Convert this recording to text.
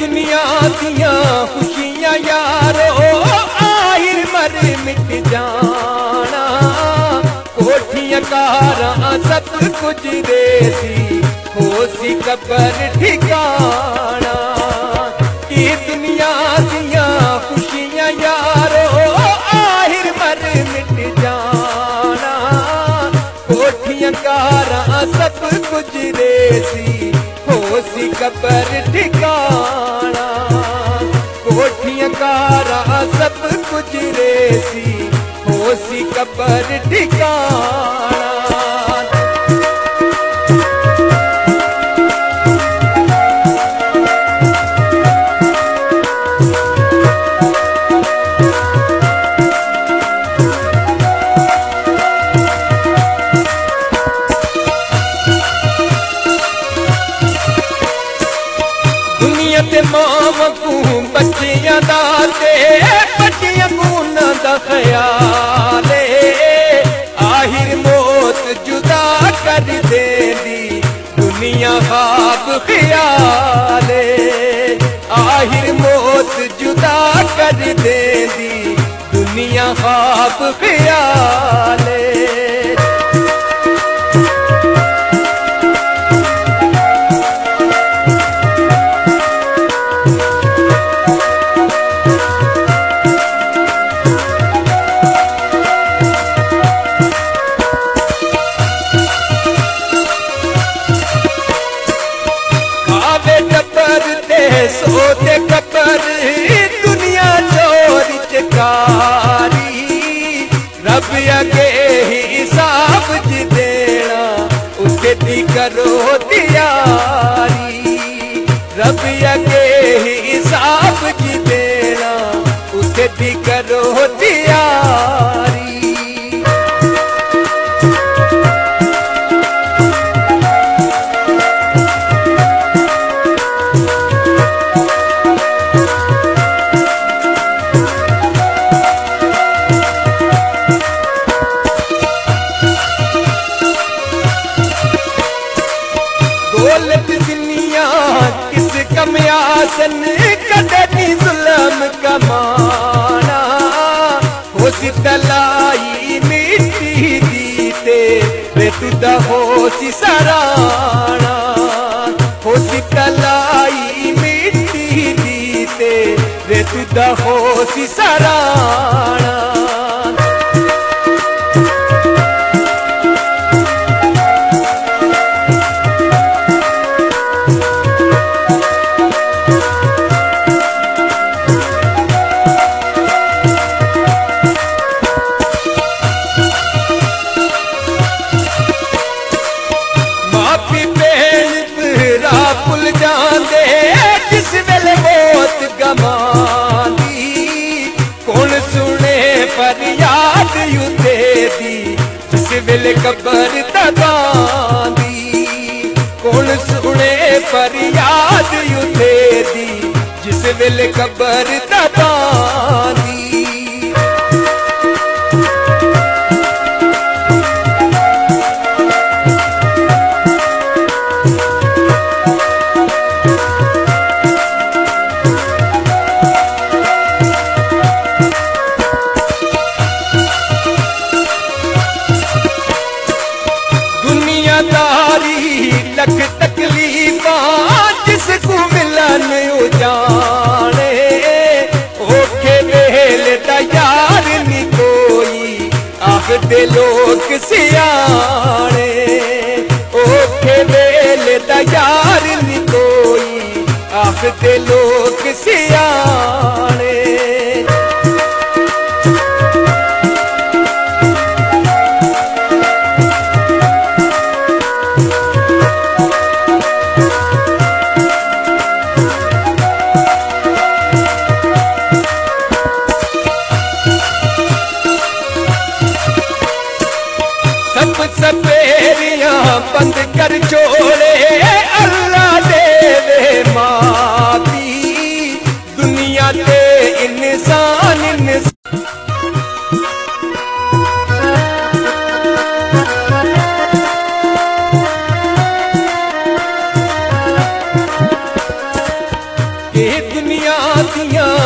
दुनिया दिया खुशियां यारो आहिर मर मिट जाना, कोठियां कारां सब कुछ देसी हो सी कबर ठिकाना। कि दुनिया दिया खुशियां यारो आहिर मर मिट जाना, कोठियां कारां सब कुछ देसी हो सी कबर ठिकाना। कोठियां कारां सब कुछ रेसी हो सी कबर ठिकाना। मां को बच्चियां दाते बच्चियां को न दा ख्याले, आहिर मौत जुदा कर देंदी दुनिया ख्वाब ख्याले। आहिर मौत जुदा कर देंदी दुनिया ख्वाब ख्याले। सोते कबर दुनिया चोरी चकारी, रब अगे हिसाब च देना उसके दी करो तैयारी। रब अगे हिसाब च देना उसके दी करो तैयारी। दौलत दुनिया किस कम आसन कदे नी जुल्म कमाना, हो सी तलाई मिट्टी दीते बेतुदा हो सी सराना। हो सी तलाई मिट्टी दीते बेतुदा हो सी सराना। भुल जांदे जिस वेले मौत गमांदी, कौन सुने फरियाद युद्धे दी जिस वेले कबर तबांदी। कौन सुने फरियाद युद्धे दी जिस वेले कबर तबांदी। लख तकलीफा जिसको मिलन जाने, ओखे वेले दा यार नी कोई आखदे लोग सियाने। ओखे वेले दा यार नी कोई आखदे लोग सियाने। सपेरियां बंद कर छोड़े अल्लाह दे माती, दुनिया ते इंसान दुनिया दियां